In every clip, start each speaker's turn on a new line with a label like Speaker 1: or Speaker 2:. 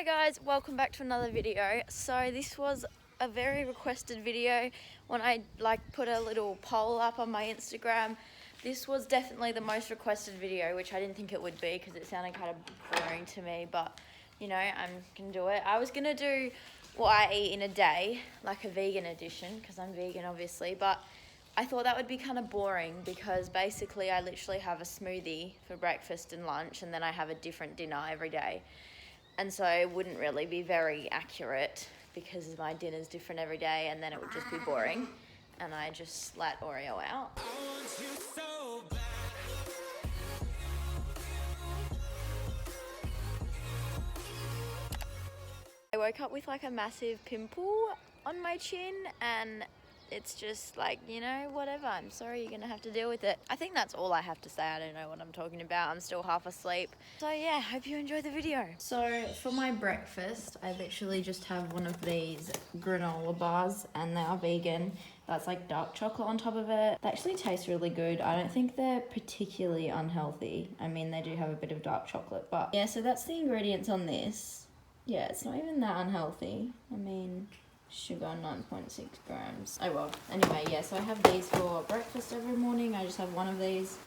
Speaker 1: Hi guys, welcome back to another video. So this was a very requested video when I put a little poll up on my Instagram. This was definitely the most requested video, which I didn't think it would be because it sounded kind of boring to me, but you know, I'm gonna do it. I was gonna do what I eat in a day, like a vegan edition, because I'm vegan obviously, but I thought that would be kind of boring because basically I literally have a smoothie for breakfast and lunch, and then I have a different dinner every day. And so it wouldn't really be very accurate because my dinner's different every day, and then it would just be boring. And I just slat Oreo out. I woke up with like a massive pimple on my chin, and it's just like, you know, whatever. I'm sorry, you're gonna have to deal with it. I think that's all I have to say. I don't know what I'm talking about. I'm still half asleep. So yeah, hope you enjoy the video. So for my breakfast, I literally just have one of these granola bars, and they are vegan. That's like dark chocolate on top of it. They actually taste really good. I don't think they're particularly unhealthy. I mean, they do have a bit of dark chocolate, but yeah, so that's the ingredients on this. Yeah, it's not even that unhealthy. I mean, sugar 9.6 grams. Oh well, anyway, yeah, so I have these for breakfast every morning. I just have one of these.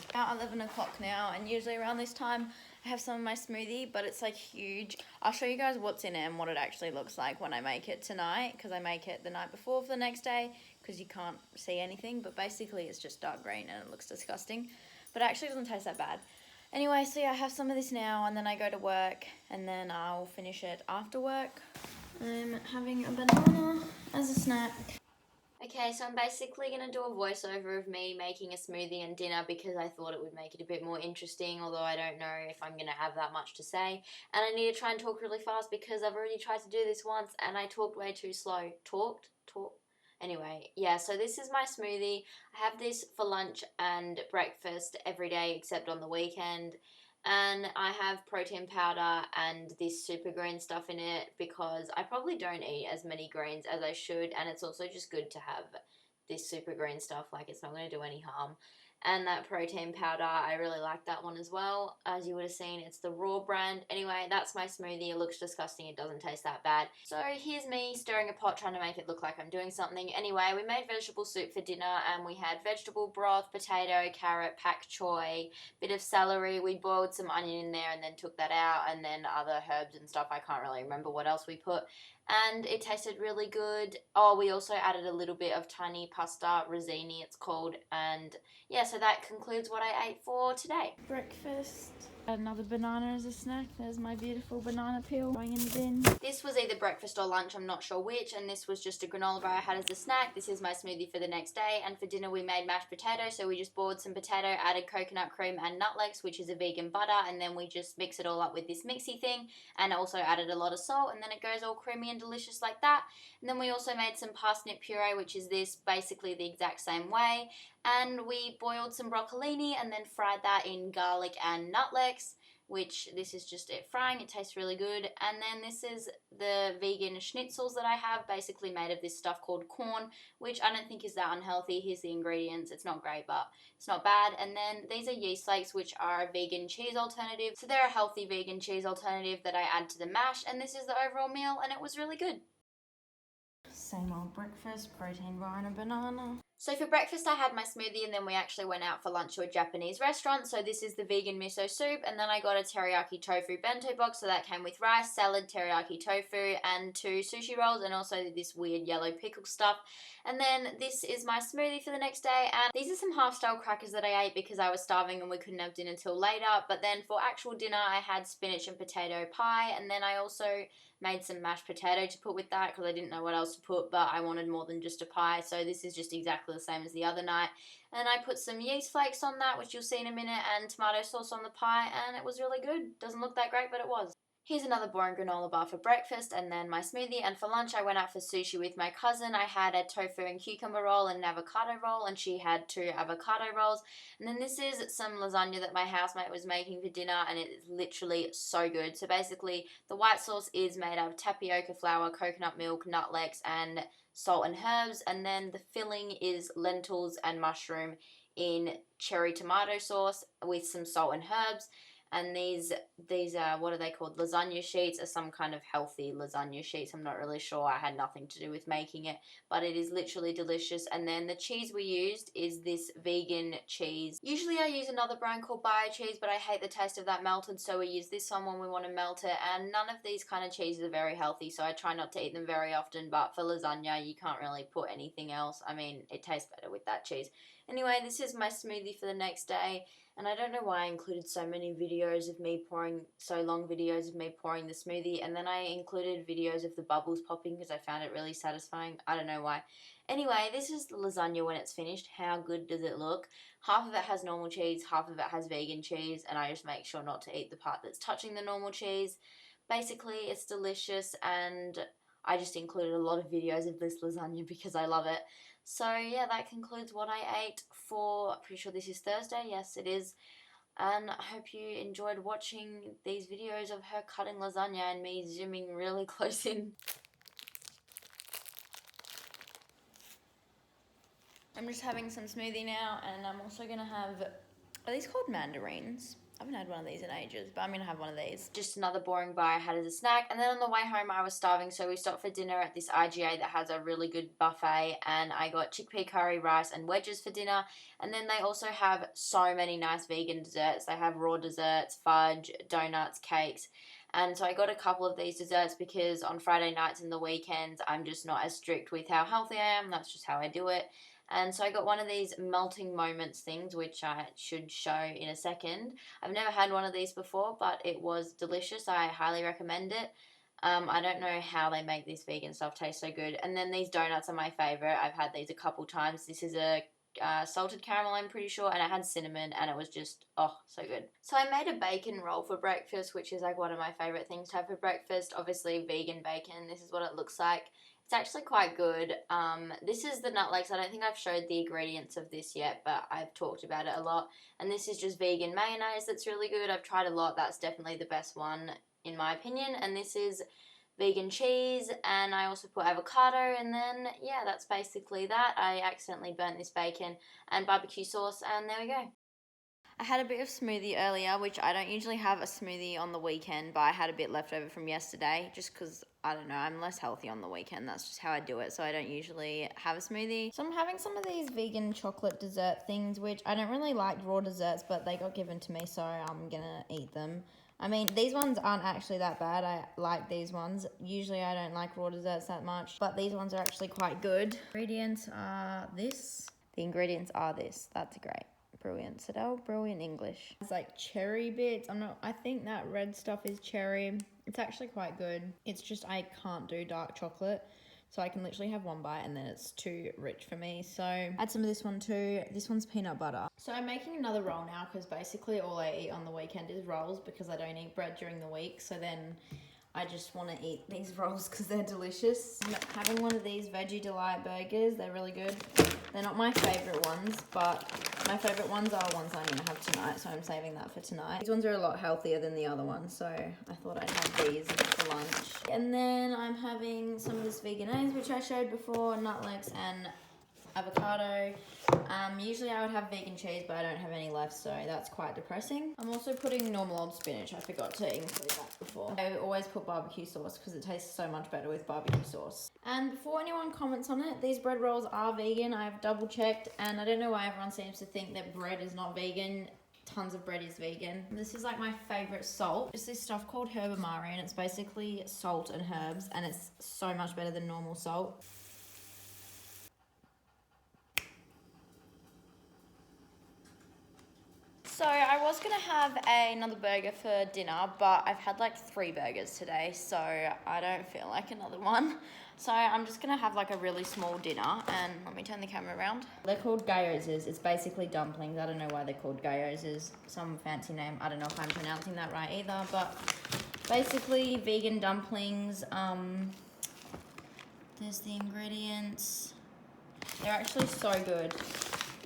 Speaker 1: About 11 o'clock now, and usually around this time I have some of my smoothie, but it's like huge. I'll show you guys what's in it and what it actually looks like when I make it tonight, because I make it the night before for the next day because you can't see anything, but basically it's just dark green and it looks disgusting, but it actually doesn't taste that bad. Anyway, so yeah, I have some of this now, and then I go to work, and then I'll finish it after work. I'm having a banana as a snack. Okay, so I'm basically going to do a voiceover of me making a smoothie and dinner because I thought it would make it a bit more interesting, although I don't know if I'm going to have that much to say. And I need to try and talk really fast because I've already tried to do this once and I talked way too slow. Anyway, yeah, so this is my smoothie. I have this for lunch and breakfast every day except on the weekend. And I have protein powder and this super green stuff in it because I probably don't eat as many greens as I should, and it's also just good to have this super green stuff, like it's not going to do any harm. And that protein powder, I really like that one as well. As you would have seen, it's the Raw brand. Anyway, that's my smoothie. It looks disgusting. It doesn't taste that bad. So here's me stirring a pot trying to make it look like I'm doing something. Anyway, we made vegetable soup for dinner, and we had vegetable broth, potato, carrot, pak choy, bit of celery. We boiled some onion in there and then took that out, and then other herbs and stuff. I can't really remember what else we put. And it tasted really good. Oh, we also added a little bit of tiny pasta, rosini it's called, and yeah, so that concludes what I ate for today. Breakfast. Another banana as a snack. There's my beautiful banana peel going in the bin. This was either breakfast or lunch, I'm not sure which, and this was just a granola bar I had as a snack. This is my smoothie for the next day, and for dinner we made mashed potatoes, so we just boiled some potato, added coconut cream and Nutlex, which is a vegan butter, and then we just mix it all up with this mixy thing, and also added a lot of salt, and then it goes all creamy and delicious like that. And then we also made some parsnip puree, which is this, basically the exact same way. And we boiled some broccolini and then fried that in garlic and Nutlex, which this is just it frying. It tastes really good. And then this is the vegan schnitzels that I have, basically made of this stuff called corn, which I don't think is that unhealthy. Here's the ingredients. It's not great, but it's not bad. And then these are yeast flakes, which are a vegan cheese alternative. So they're a healthy vegan cheese alternative that I add to the mash. And this is the overall meal, and it was really good. Same old breakfast, protein bar and a banana. So for breakfast I had my smoothie, and then we actually went out for lunch to a Japanese restaurant. So this is the vegan miso soup, and then I got a teriyaki tofu bento box, so that came with rice, salad, teriyaki tofu, and 2 sushi rolls, and also this weird yellow pickle stuff. And then this is my smoothie for the next day, and these are some half-style crackers that I ate because I was starving and we couldn't have dinner till later. But then for actual dinner I had spinach and potato pie, and then I also made some mashed potato to put with that because I didn't know what else to put, but I wanted more than just a pie, so this is just exactly the same as the other night. And I put some yeast flakes on that, which you'll see in a minute, and tomato sauce on the pie, and it was really good. Doesn't look that great, but it was. Here's another boring granola bar for breakfast, and then my smoothie. And for lunch I went out for sushi with my cousin. I had a tofu and cucumber roll and an avocado roll, and she had 2 avocado rolls. And then this is some lasagna that my housemate was making for dinner, and it is literally so good. So basically the white sauce is made of tapioca flour, coconut milk, Nutlex, and salt and herbs, and then the filling is lentils and mushroom in cherry tomato sauce with some salt and herbs. And these are, what are they called? Lasagna sheets, are some kind of healthy lasagna sheets. I'm not really sure. I had nothing to do with making it, but it is literally delicious. And then the cheese we used is this vegan cheese. Usually I use another brand called bio cheese, but I hate the taste of that melted, so we use this one when we want to melt it. And none of these kind of cheeses are very healthy, so I try not to eat them very often. But for lasagna, you can't really put anything else. I mean, it tastes better with that cheese. Anyway, this is my smoothie for the next day. And I don't know why I included so many videos of me pouring, so long videos of me pouring the smoothie. And then I included videos of the bubbles popping because I found it really satisfying. I don't know why. Anyway, this is the lasagna when it's finished. How good does it look? Half of it has normal cheese, half of it has vegan cheese. And I just make sure not to eat the part that's touching the normal cheese. Basically, it's delicious, and I just included a lot of videos of this lasagna because I love it. So yeah, that concludes what I ate for, pretty sure this is Thursday, yes it is. And I hope you enjoyed watching these videos of her cutting lasagna and me zooming really close in. I'm just having some smoothie now, and I'm also gonna have, are these called mandarins? I haven't had one of these in ages, but I'm going to have one of these. Just another boring bar I had as a snack. And then on the way home, I was starving, so we stopped for dinner at this IGA that has a really good buffet. And I got chickpea curry, rice, and wedges for dinner. And then they also have so many nice vegan desserts. They have raw desserts, fudge, donuts, cakes. And so I got a couple of these desserts because on Friday nights and the weekends, I'm just not as strict with how healthy I am. That's just how I do it. And so I got one of these melting moments things, which I should show in a second. I've never had one of these before, but it was delicious. I highly recommend it. I don't know how they make this vegan stuff taste so good. And then these donuts are my favorite. I've had these a couple times. This is a salted caramel, I'm pretty sure, and it had cinnamon, and it was just, oh, so good. So I made a bacon roll for breakfast, which is like one of my favorite things to have for breakfast. Obviously vegan bacon. This is what it looks like. It's actually quite good. This is the Nutlegs. I don't think I've showed the ingredients of this yet, but I've talked about it a lot. And this is just vegan mayonnaise that's really good. I've tried a lot. That's definitely the best one in my opinion. And this is vegan cheese, and I also put avocado, and then yeah, that's basically that. I accidentally burnt this bacon and barbecue sauce, and there we go. I had a bit of smoothie earlier, which I don't usually have a smoothie on the weekend, but I had a bit left over from yesterday just because, I don't know, I'm less healthy on the weekend. That's just how I do it, so I don't usually have a smoothie. So I'm having some of these vegan chocolate dessert things, which I don't really like raw desserts, but they got given to me, so I'm gonna eat them. I mean, these ones aren't actually that bad. I like these ones. Usually I don't like raw desserts that much, but these ones are actually quite good. Ingredients are this. The ingredients are this. That's great. Brilliant. Sydellexb, brilliant English. It's like cherry bits. I think that red stuff is cherry. It's actually quite good. It's just I can't do dark chocolate. So I can literally have one bite and then it's too rich for me. So add some of this one too. This one's peanut butter. So I'm making another roll now because basically all I eat on the weekend is rolls because I don't eat bread during the week. So then I just want to eat these rolls because they're delicious. I'm having one of these Veggie Delite burgers. They're really good. They're not my favourite ones, but my favourite ones are ones I'm going to have tonight, so I'm saving that for tonight. These ones are a lot healthier than the other ones, so I thought I'd have these for lunch. And then I'm having some of this vegan eggs, which I showed before, Nutlegs and avocado. Usually I would have vegan cheese, but I don't have any left, so that's quite depressing. I'm also putting normal old spinach. I forgot to include that before. I always put barbecue sauce because it tastes so much better with barbecue sauce. And before anyone comments on it, these bread rolls are vegan. I've double checked, and I don't know why everyone seems to think that bread is not vegan. Tons of bread is vegan. This is like my favorite salt. It's this stuff called herb amari, and it's basically salt and herbs, and it's so much better than normal salt. So I was going to have another burger for dinner, but I've had like 3 burgers today, so I don't feel like another one. So I'm just going to have like a really small dinner, and let me turn the camera around. They're called gyozas. It's basically dumplings. I don't know why they're called gyozas. Some fancy name. I don't know if I'm pronouncing that right either, but basically vegan dumplings. There's the ingredients. They're actually so good.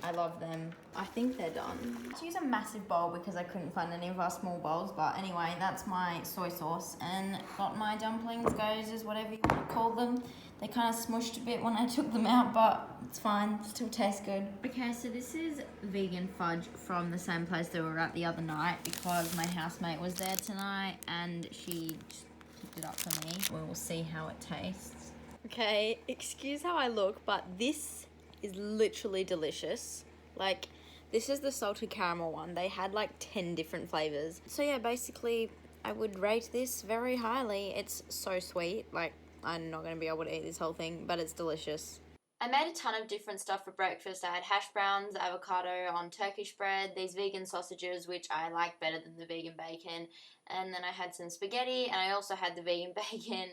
Speaker 1: I love them. I think they're done. Let's use a massive bowl because I couldn't find any of our small bowls. But anyway, that's my soy sauce. And got my dumplings, gozes, whatever you want to call them. They kind of smushed a bit when I took them out, but it's fine. Still tastes good. Okay, so this is vegan fudge from the same place that we were at the other night because my housemate was there tonight and she just picked it up for me. We will see how it tastes. Okay, excuse how I look, but this is literally delicious. Like, this is the salted caramel one. They had like 10 different flavors. So yeah, basically I would rate this very highly. It's so sweet. Like, I'm not going to be able to eat this whole thing, but it's delicious. I made a ton of different stuff for breakfast. I had hash browns, avocado on Turkish bread, these vegan sausages, which I like better than the vegan bacon, and then I had some spaghetti, and I also had the vegan bacon.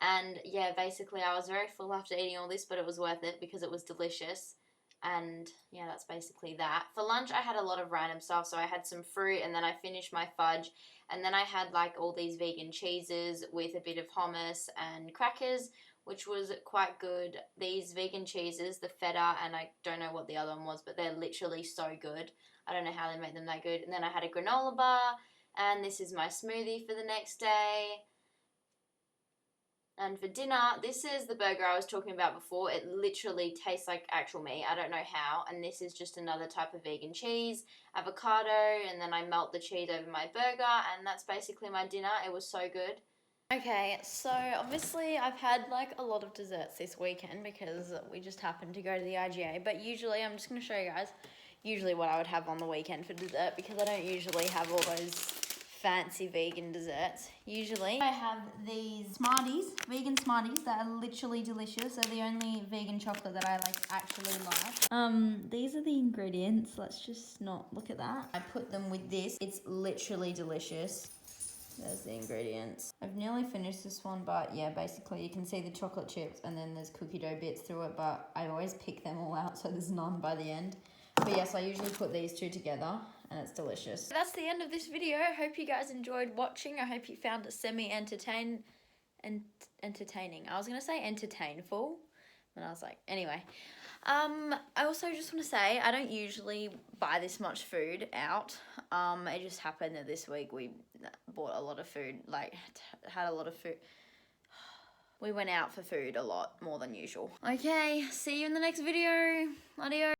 Speaker 1: And yeah, basically I was very full after eating all this, but it was worth it because it was delicious. And yeah, that's basically that. For lunch, I had a lot of random stuff. So I had some fruit and then I finished my fudge. And then I had like all these vegan cheeses with a bit of hummus and crackers, which was quite good. These vegan cheeses, the feta, and I don't know what the other one was, but they're literally so good. I don't know how they make them that good. And then I had a granola bar, and this is my smoothie for the next day. And for dinner, this is the burger I was talking about before. It literally tastes like actual meat. I don't know how. And this is just another type of vegan cheese, avocado, and then I melt the cheese over my burger. And that's basically my dinner. It was so good. Okay, so obviously I've had like a lot of desserts this weekend because we just happened to go to the IGA. But usually, I'm just going to show you guys usually what I would have on the weekend for dessert because I don't usually have all those fancy vegan desserts. Usually I have these Smarties, vegan Smarties that are literally delicious. They're the only vegan chocolate that I like actually like. These are the ingredients. Let's just not look at that. I put them with this. It's literally delicious. There's the ingredients. I've nearly finished this one, but yeah, basically you can see the chocolate chips and then there's cookie dough bits through it, but I always pick them all out so there's none by the end. But yes, I usually put these two together and it's delicious. That's the end of this video. I hope you guys enjoyed watching. I hope you found it entertaining. I was going to say entertainful, and I was like, anyway. I also just want to say I don't usually buy this much food out. It just happened that this week we bought a lot of food, like had a lot of food. We went out for food a lot more than usual. Okay, see you in the next video. Adios.